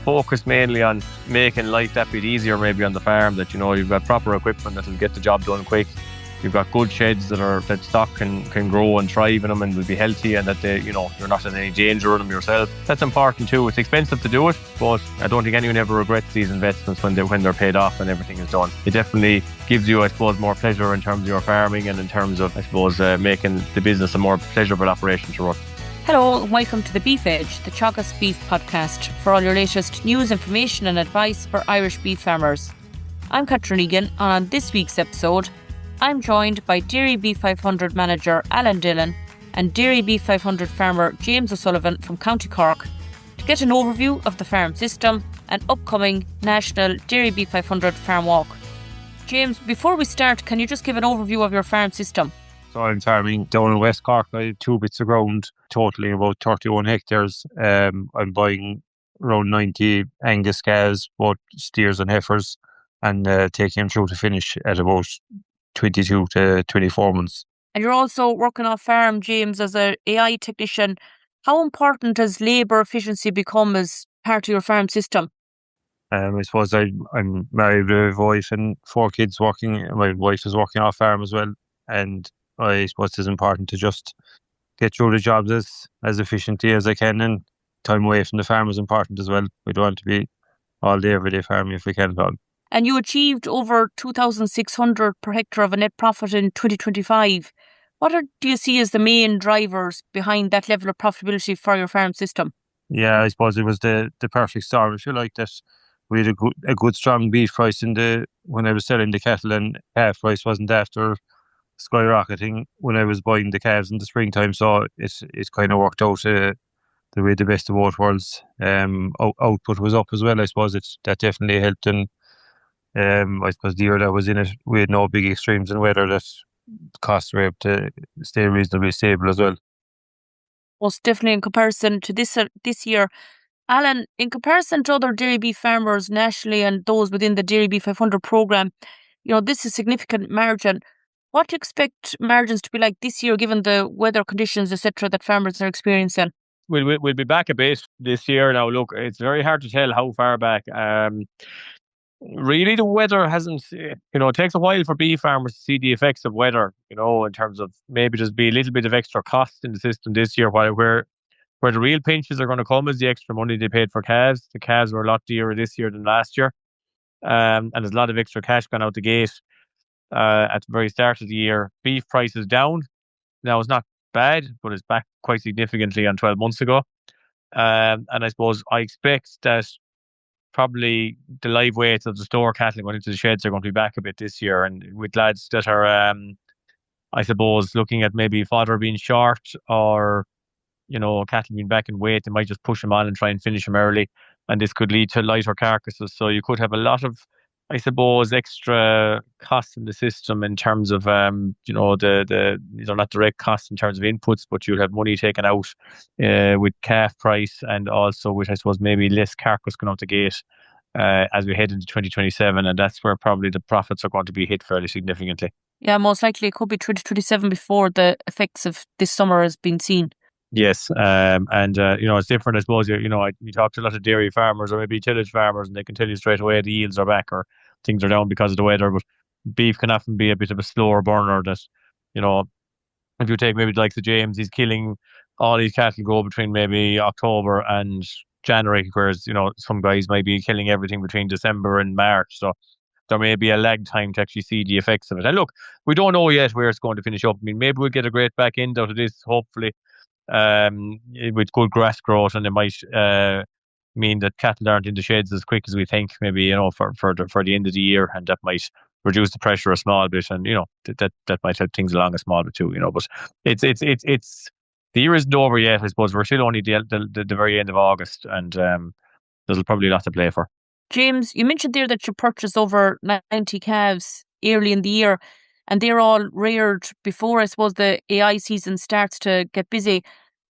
focused mainly on making life that bit easier maybe on the farm, that, you've got proper equipment that will get the job done quick. You've got good sheds that stock can grow and thrive in them and will be healthy, and that you're not in any danger of them yourself. That's important too. It's expensive to do it, but I don't think anyone ever regrets these investments when they're paid off and everything is done. It definitely gives you, I suppose, more pleasure in terms of your farming and in terms of, I suppose, making the business a more pleasurable operation to run. Hello and welcome to the Beef Edge, the Teagasc Beef podcast, for all your latest news, information and advice for Irish beef farmers. I'm Catherine Egan, and on this week's episode, I'm joined by DairyBeef 500 manager Alan Dillon and DairyBeef 500 farmer James O'Sullivan from County Cork to get an overview of the farm system and upcoming National DairyBeef 500 farm walk. James, before we start, can you just give an overview of your farm system? So I'm farming down in West Cork. I have 2 bits of ground, totaling about 31 hectares. I'm buying around 90 Angus calves, both steers and heifers, and taking them through to finish at about 22 to 24 months. And you're also working off farm, James, as an AI technician. How important has labour efficiency become as part of your farm system? I suppose I'm married with a wife and 4 kids working. My wife is working off farm as well, and I suppose it's important to just get through the jobs as efficiently as I can, and time away from the farm is important as well. We don't want to be all day, every day farming if we can at all. And you achieved over 2,600 per hectare of a net profit in 2025. Do you see as the main drivers behind that level of profitability for your farm system? Yeah, I suppose it was the perfect storm. I feel like that we had a good strong beef price when I was selling the cattle, and calf price wasn't after skyrocketing when I was buying the calves in the springtime, so it's kind of worked out the way the best of both worlds. Output was up as well. I suppose that definitely helped, and I suppose the year that was in it, we had no big extremes in weather, that costs were able to stay reasonably stable as well. Most definitely in comparison to this year. Alan, in comparison to other dairy beef farmers nationally and those within the DairyBeef 500 programme, this is significant margin. What do you expect margins to be like this year, given the weather conditions, etc., that farmers are experiencing? We'll be back a bit this year. Now, look, it's very hard to tell how far back. Really, the weather hasn't, it takes a while for beef farmers to see the effects of weather, in terms of maybe just be a little bit of extra cost in the system this year, where the real pinches are going to come is the extra money they paid for calves. The calves were a lot dearer this year than last year. And there's a lot of extra cash gone out the gate. At the very start of the year, beef prices down. Now, it's not bad, but it's back quite significantly on 12 months ago. And I suppose I expect that probably the live weights of the store cattle going into the sheds are going to be back a bit this year. And with lads that are, I suppose, looking at maybe fodder being short, or, cattle being back in weight, they might just push them on and try and finish them early. And this could lead to lighter carcasses. So you could have a lot of, I suppose, extra costs in the system in terms of, these are not direct costs in terms of inputs, but you'll have money taken out with calf price, and also with, I suppose, maybe less carcass going out the gate as we head into 2027. And that's where probably the profits are going to be hit fairly significantly. Yeah, most likely it could be 2027 before the effects of this summer has been seen. Yes, it's different, I suppose. You talk to a lot of dairy farmers or maybe tillage farmers, and they can tell you straight away the yields are back or things are down because of the weather. But beef can often be a bit of a slower burner. That, if you take maybe the likes of James, he's killing all these cattle go between maybe October and January, whereas some guys might be killing everything between December and March. So there may be a lag time to actually see the effects of it. And look, we don't know yet where it's going to finish up. I mean, maybe we'll get a great back end out of this, hopefully, with good grass growth, and it might mean that cattle aren't in the sheds as quick as we think, maybe, for the end of the year, and that might reduce the pressure a small bit, and that might help things along a small bit too, but it's the year isn't over yet. I suppose we're still only the very end of August, and there's probably a lot to play for. James, you mentioned there that you purchased over 90 calves early in the year, and they're all reared before, I suppose, the AI season starts to get busy.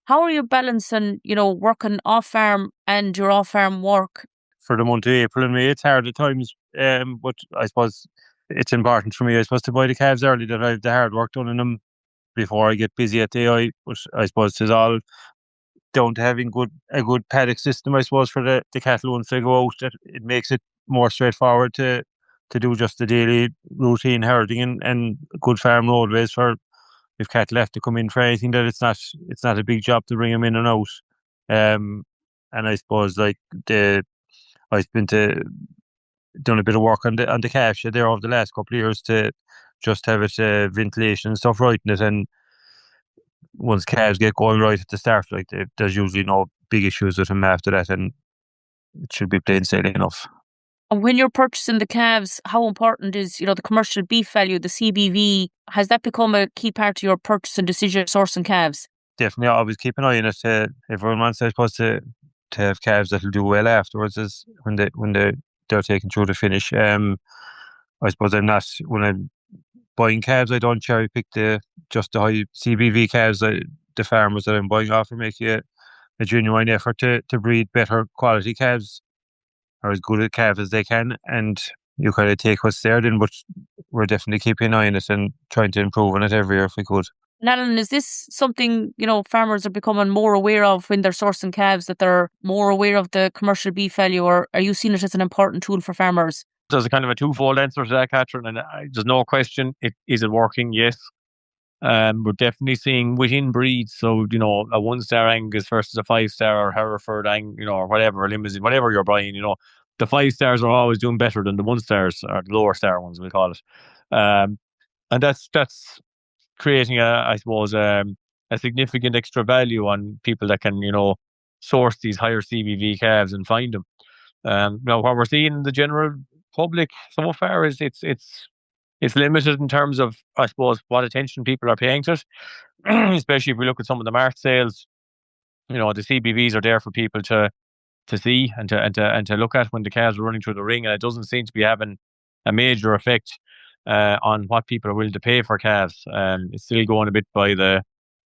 How are you balancing, working off farm and your off farm work? For the month of April and May, it's hard at times, but I suppose it's important for me, to buy the calves early, that I have the hard work done in them before I get busy at the AI. But I suppose it's all down to having a good paddock system, I suppose, for the cattle once they go out. That it makes it more straightforward to do just the daily routine herding and good farm roadways for if cattle have to come in for anything, that it's not a big job to bring them in and out. And I suppose like I've been to done a bit of work on the calf shed there over the last couple of years to just have it ventilation and stuff right in it. And once calves get going right at the start, like there's usually no big issues with them after that, and it should be plain sailing enough. And when you're purchasing the calves, how important is, the commercial beef value, the CBV? Has that become a key part of your purchasing decision sourcing calves? Definitely, I always keep an eye on it. Everyone wants, I suppose, to have calves that'll do well afterwards, is when they're taken through the finish. I suppose I'm not, when I'm buying calves, I don't cherry pick just the high CBV calves. The farmers that I'm buying off are making a genuine effort to breed better quality calves, or as good a calf as they can, and you kind of take what's there then, but we're definitely keeping an eye on it and trying to improve on it every year if we could. Alan, is this something, farmers are becoming more aware of when they're sourcing calves, that they're more aware of the commercial beef value, or are you seeing it as an important tool for farmers? There's a kind of a twofold answer to that, Catherine, and there's no question. Is it working? Yes. We're definitely seeing within breeds. So, a 1-star Angus versus a 5-star or Hereford, or whatever, Limousin, whatever you're buying, the 5-stars are always doing better than the 1-stars, or the lower star ones, we call it. And that's creating I suppose, a significant extra value on people that can, source these higher CBV calves and find them. What we're seeing in the general public so far is it's limited in terms of, I suppose, what attention people are paying to it. Especially if we look at some of the mart sales, the CBVs are there for people to see and to look at when the calves are running through the ring, and it doesn't seem to be having a major effect on what people are willing to pay for calves. It's still going a bit by the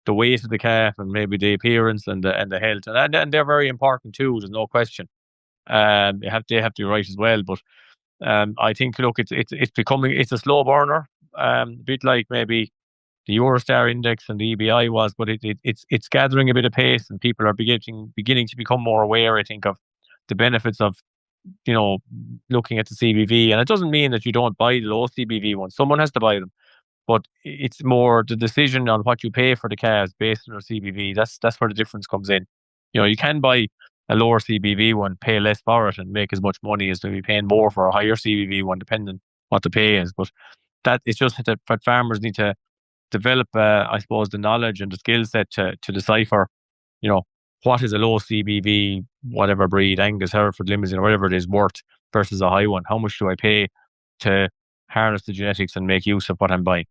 weight of the calf and maybe the appearance and the health, and they're very important too. There's no question. They have to be right as well, but I think, look, it's becoming, it's a slow burner, a bit like maybe the Eurostar index and the EBI was, but it's gathering a bit of pace, and people are beginning to become more aware, I think, of the benefits of looking at the CBV. And it doesn't mean that you don't buy the low CBV ones. Someone has to buy them, but it's more the decision on what you pay for the calves based on your CBV. That's where the difference comes in. You can buy a lower CBV one, pay less for it, and make as much money as to be paying more for a higher CBV one, depending what the pay is. But that it's just that farmers need to develop, I suppose, the knowledge and the skill set to decipher, what is a low CBV, whatever breed, Angus, Hereford, Limousin, or whatever it is, worth versus a high one. How much do I pay to harness the genetics and make use of what I'm buying?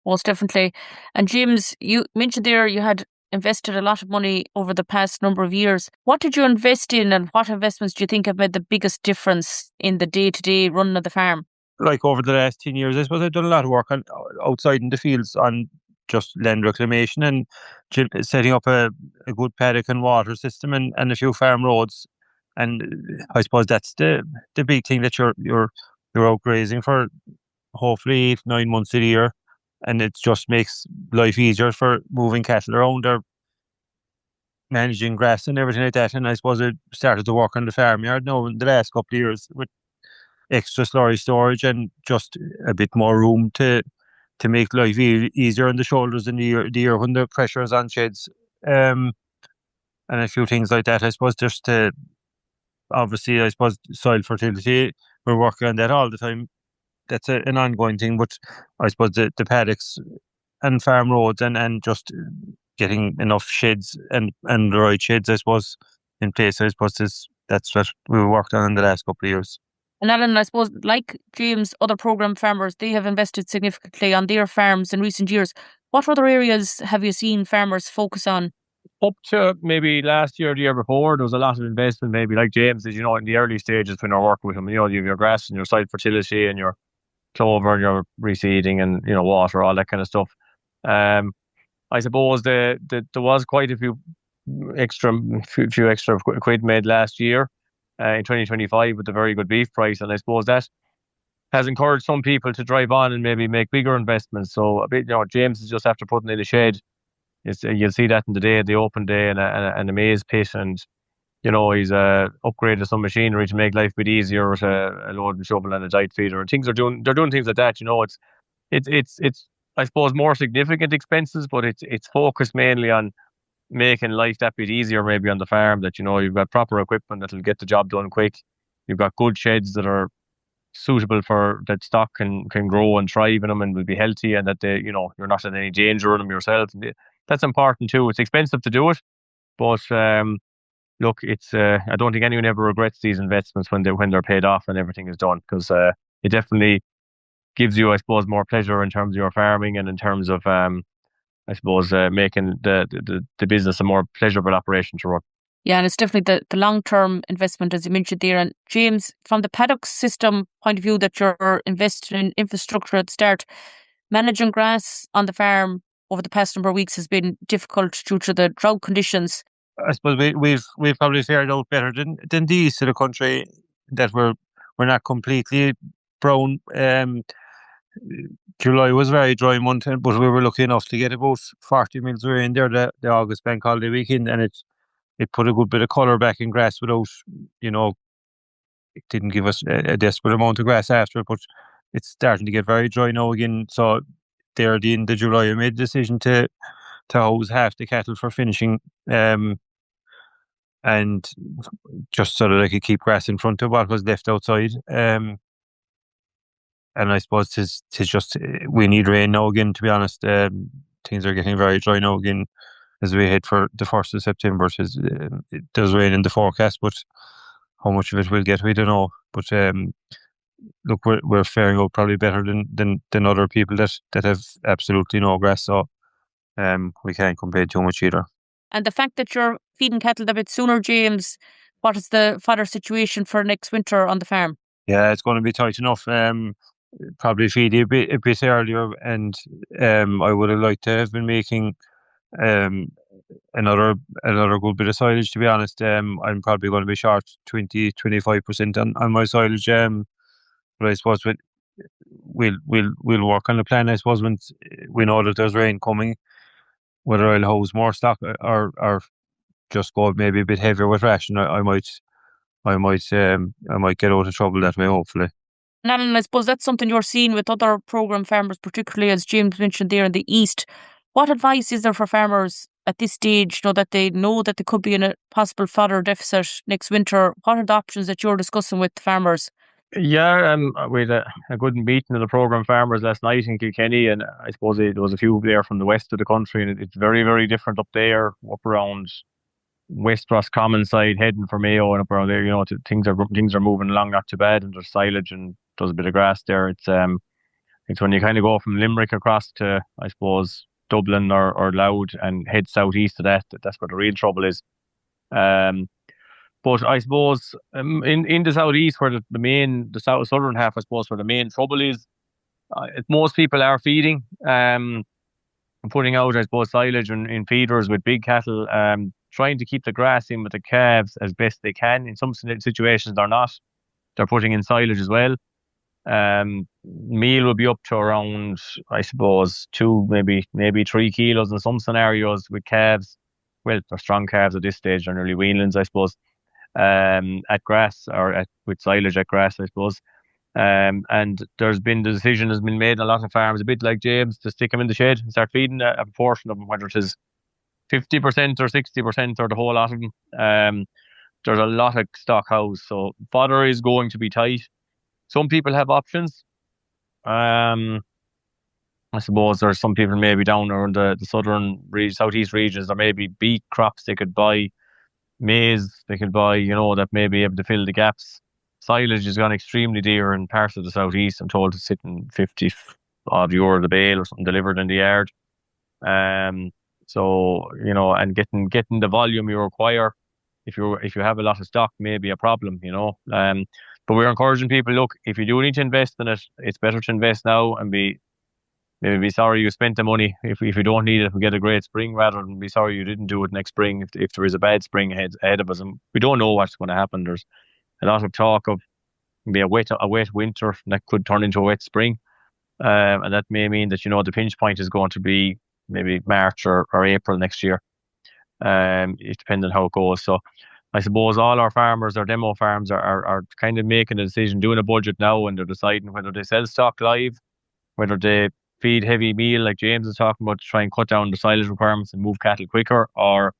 Most definitely. And James, you mentioned there you had invested a lot of money over the past number of years. What did you invest in, and what investments do you think have made the biggest difference in the day-to-day running of the farm? Like over the last 10 years, I suppose I've done a lot of work outside in the fields on just land reclamation and setting up a good paddock and water system and a few farm roads. And I suppose that's the big thing, that you're out grazing for hopefully 9 months of the year, and it just makes life easier for moving cattle around or managing grass and everything like that. And I suppose I started to work on the farmyard now in the last couple of years with extra slurry storage and just a bit more room to make life easier on the shoulders in the year when the pressure is on sheds, and a few things like that. I suppose just obviously, I suppose soil fertility, we're working on that all the time. That's an ongoing thing, but I suppose the paddocks and farm roads and just getting enough sheds and the right sheds, I suppose, in place, I suppose that's what we worked on in the last couple of years. And Alan, I suppose, like James, other programme farmers, they have invested significantly on their farms in recent years. What other areas have you seen farmers focus on? Up to maybe last year, the year before, there was a lot of investment, maybe like James did, in the early stages when you're working with him. You have your grass and your soil fertility and your clover and your reseeding and, water, all that kind of stuff. I suppose there was quite a few extra quid made last year in 2025 with a very good beef price, and I suppose that has encouraged some people to drive on and maybe make bigger investments. So a bit, James is just after putting in a shed You'll see that in the open day and a maize pit, and he's upgraded some machinery to make life a bit easier with a load and shovel and a diet feeder, and they're doing things like that. It's I suppose more significant expenses, but it's focused mainly on making life that bit easier maybe on the farm. That you've got proper equipment that'll get the job done quick. You've got good sheds that are suitable for that stock can grow and thrive in them and will be healthy, and that you're not in any danger of them yourself. That's important too. It's expensive to do it, but look, it's I don't think anyone ever regrets these investments when they're paid off and everything is done, because it definitely gives you, I suppose, more pleasure in terms of your farming and in terms of I suppose making the business a more pleasurable operation to run. Yeah, and it's definitely the long-term investment, as you mentioned there. And James, from the paddock system point of view, that you're invested in infrastructure at the start, managing grass on the farm over the past number of weeks has been difficult due to the drought conditions. I suppose we've probably fared out better than the east of the country, that we're not completely brown. July was a very dry month, but we were lucky enough to get about 40 mils of rain there the August bank holiday weekend, and it put a good bit of colour back in grass without, it didn't give us a desperate amount of grass after it, but it's starting to get very dry now again. So there at the end of July, I made a decision to house half the cattle for finishing, and just so that I could keep grass in front of what was left outside. And I suppose tis just, we need rain now again, to be honest. Things are getting very dry now again as we head for the 1st of September. There's rain in the forecast, but how much of it we'll get, we don't know. But look, we're faring out probably better than other people that have absolutely no grass. So we can't complain too much either. And the fact that you're feeding cattle a bit sooner, James, what is the fodder situation for next winter on the farm? Yeah, it's going to be tight enough. Probably feed a bit earlier, and I would have liked to have been making another good bit of silage, to be honest. I'm probably going to be short 20-25% on my silage. But I suppose we'll work on the plan. I suppose when we know that there's rain coming, whether I'll house more stock or just go maybe a bit heavier with ration, I might get out of trouble that way, hopefully. And I suppose that's something you're seeing with other programme farmers, particularly as James mentioned there in the east. What advice is there for farmers at this stage, that they know that they could be in a possible fodder deficit next winter? What are the options that you're discussing with farmers? Yeah, we had a good meeting of the programme farmers last night in Kilkenny, and I suppose there was a few there from the west of the country, and it's very, very different up there, up around West Roscommon side, heading for Mayo and up around there. Things are moving along not too bad, and there's silage and there's a bit of grass there. It's when you kind of go from Limerick across to, I suppose, Dublin or Louth and head southeast of that's where the real trouble is. But I suppose in the southeast, where the southern half, I suppose, where the main trouble is, most people are feeding and putting out, I suppose, silage in feeders with big cattle, trying to keep the grass in with the calves as best they can. In some situations, they're not. They're putting in silage as well. Meal will be up to around, I suppose, 2, maybe 3 kilos in some scenarios with calves. Well, they're strong calves at this stage. They're nearly weanlings, I suppose. At grass with silage at grass, I suppose. And the decision has been made in a lot of farms, a bit like James, to stick them in the shed and start feeding a portion of them, whether it is 50% or 60% or the whole lot of them. There's a lot of stock house, so fodder is going to be tight. Some people have options. I suppose there's some people maybe down around the southern southeast regions. There may be beet crops they could buy, maize they could buy, that may be able to fill the gaps. Silage has gone extremely dear in parts of the southeast. I'm told it's sitting 50 odd euro the bale or something delivered in the yard. So and getting the volume you require, if you have a lot of stock, may be a problem. But we're encouraging people, look, if you do need to invest in it, it's better to invest now and maybe be sorry you spent the money if you don't need it and get a great spring, rather than be sorry you didn't do it next spring if there is a bad spring ahead of us. And we don't know what's going to happen. There's a lot of talk of maybe a wet winter that could turn into a wet spring, and that may mean that the pinch point is going to be maybe March or April next year. It depends on how it goes. So I suppose all our farmers, our demo farms, are kind of making a decision, doing a budget now, and they're deciding whether they sell stock live, whether they feed heavy meal like James is talking about to try and cut down the silage requirements and move cattle quicker, or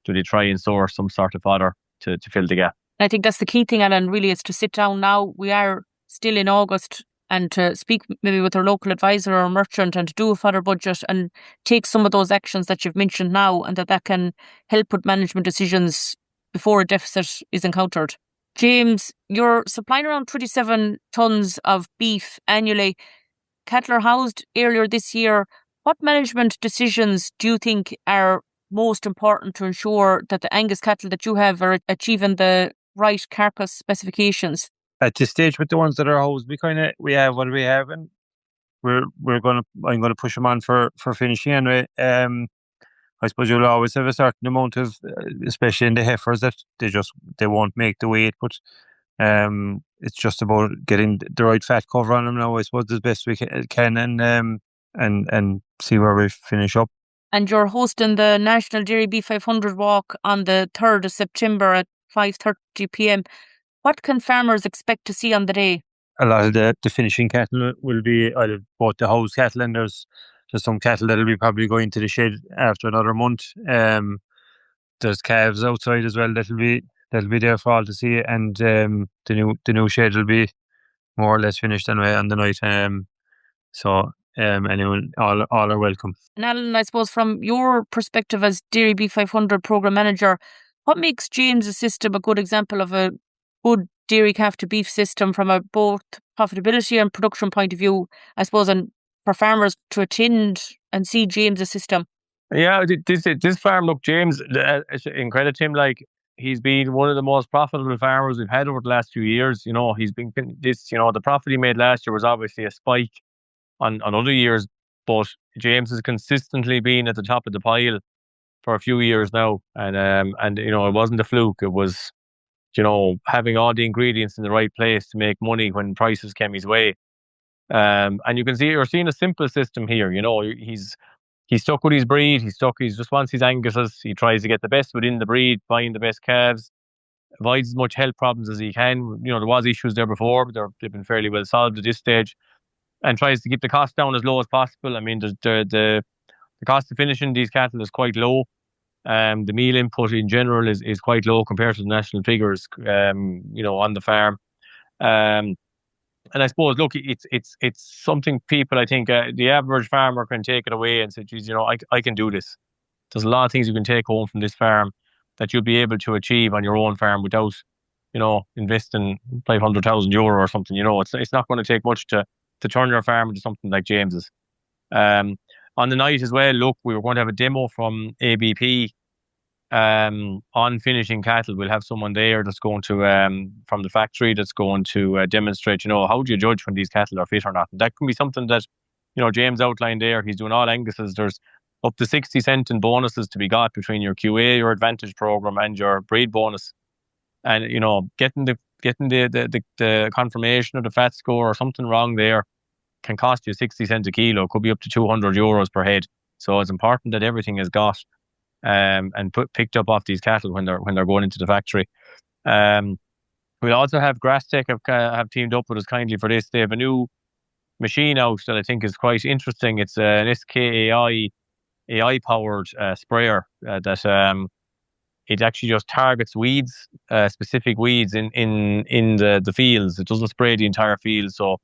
do they try and source some sort of fodder to fill the gap? I think that's the key thing, Alan, really, is to sit down now. We are still in August, and to speak maybe with our local advisor or merchant and to do a fodder budget and take some of those actions that you've mentioned now, and that can help with management decisions before a deficit is encountered. James, you're supplying around 27 tonnes of beef annually. Cattle are housed earlier this year. What management decisions do you think are most important to ensure that the Angus cattle that you have are achieving the right carcass specifications? At this stage, with the ones that are housed, we have what we have, and I'm gonna push them on for finishing anyway. I suppose you'll always have a certain amount of, especially in the heifers, that they won't make the weight, but it's just about getting the right fat cover on them now, I suppose, as best we can, and see where we finish up. And you're hosting the National DairyBeef 500 walk on the 3rd of September at 5:30 p.m. What can farmers expect to see on the day? A lot of the finishing cattle will be either both the house cattle, and there's some cattle that'll be probably going to the shed after another month. There's calves outside as well that'll be there for all to see, and the new shed will be more or less finished anyway on the night. So anyone, all are welcome. And Alan, I suppose from your perspective as DairyBeef 500 program manager, what makes James' system a good example of a good dairy calf to beef system from a both profitability and production point of view, I suppose, and for farmers to attend and see James' system? Yeah, this farm, look, James, in credit to him, like, he's been one of the most profitable farmers we've had over the last few years. He's been the profit he made last year was obviously a spike on other years, but James has consistently been at the top of the pile for a few years now, and it wasn't a fluke. It was having all the ingredients in the right place to make money when prices came his way. And you're seeing a simple system here. He's stuck with his breed. He just wants his Anguses. He tries to get the best within the breed, find the best calves, avoids as much health problems as he can. There was issues there before, but they've been fairly well solved at this stage, and tries to keep the cost down as low as possible. I mean, the cost of finishing these cattle is quite low. The meal input in general is quite low compared to the national figures, on the farm. And I suppose, look, it's something people, I think, the average farmer can take it away and say, geez, I can do this. There's a lot of things you can take home from this farm that you'll be able to achieve on your own farm without, investing €500,000 or something. It's not going to take much to turn your farm into something like James's. On the night as well, look, we were going to have a demo from ABP on finishing cattle. We'll have someone there that's going to, from the factory, that's going to demonstrate, how do you judge when these cattle are fit or not. And that can be something that, James outlined there. He's doing all Anguses. There's up to 60 cent in bonuses to be got between your QA, your Advantage program, and your breed bonus. And, getting the confirmation of the fat score or something wrong there can cost you 60 cents a kilo. It could be up to €200 per head. So it's important that everything is got and picked up off these cattle when they're going into the factory. We'll also have GrassTech have teamed up with us kindly for this. They have a new machine out that I think is quite interesting. It's an SKAI AI powered sprayer that it actually just targets weeds, specific weeds in the fields. It doesn't spray the entire field. So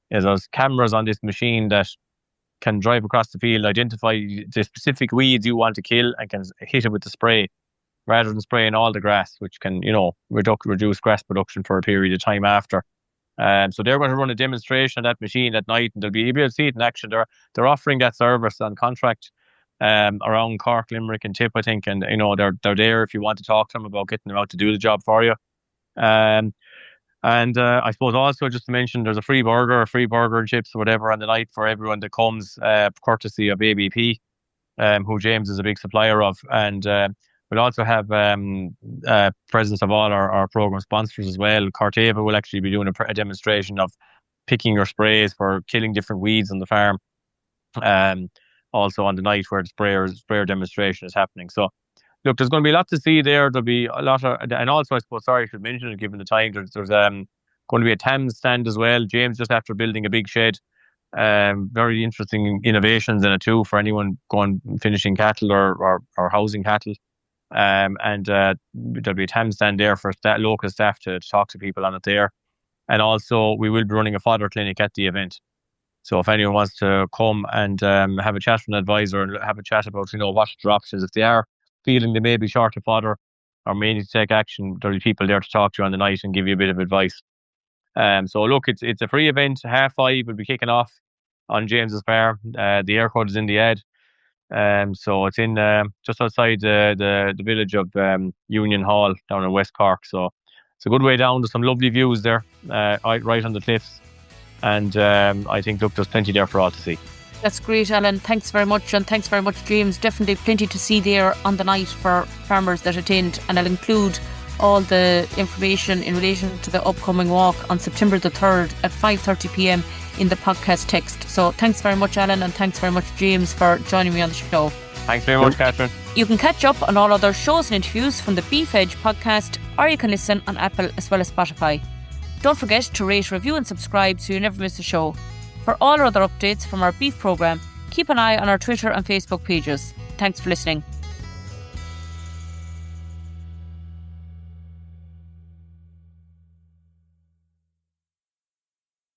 there's cameras on this machine that can drive across the field, identify the specific weeds you want to kill, and can hit it with the spray rather than spraying all the grass, which can, reduce grass production for a period of time after. So they're going to run a demonstration of that machine at night, and you'll be able to see it in action. They're offering that service on contract around Cork, Limerick, and Tip, I think, and they're there if you want to talk to them about getting them out to do the job for you. And I suppose also just to mention, there's a free burger and chips or whatever on the night for everyone that comes, courtesy of ABP, who James is a big supplier of. And we'll also have presence of all our program sponsors as well. Corteva will actually be doing a demonstration of picking your sprays for killing different weeds on the farm. also on the night where the sprayer demonstration is happening. So look, there's going to be a lot to see there. There'll be a lot of, and also I suppose, sorry, I should mention it given the time, there's going to be a TAMS stand as well. James just after building a big shed. Very interesting innovations in it too for anyone going finishing cattle or housing cattle. And there'll be a TAMS stand there for local staff to talk to people on it there. And also we will be running a fodder clinic at the event. So if anyone wants to come and have a chat with an advisor and have a chat about, what their options, if they are feeling they may be short of fodder or may need to take action, there'll be people there to talk to you on the night and give you a bit of advice. So look, it's a free event. 5:30 will be kicking off on James's Farm. The air code is in the ad. So it's in just outside the village of Union Hall down in West Cork. So it's a good way down. There's some lovely views there, right on the cliffs. And I think, look, there's plenty there for all to see. That's great, Alan. Thanks very much. And thanks very much, James. Definitely plenty to see there on the night for farmers that attend. And I'll include all the information in relation to the upcoming walk on September the 3rd at 5:30 p.m. in the podcast text. So thanks very much, Alan, and thanks very much, James, for joining me on the show. Thanks very much, Catherine. You can catch up on all other shows and interviews from the Beef Edge podcast, or you can listen on Apple as well as Spotify. Don't forget to rate, review and subscribe so you never miss a show. For all other updates from our beef programme, keep an eye on our Twitter and Facebook pages. Thanks for listening.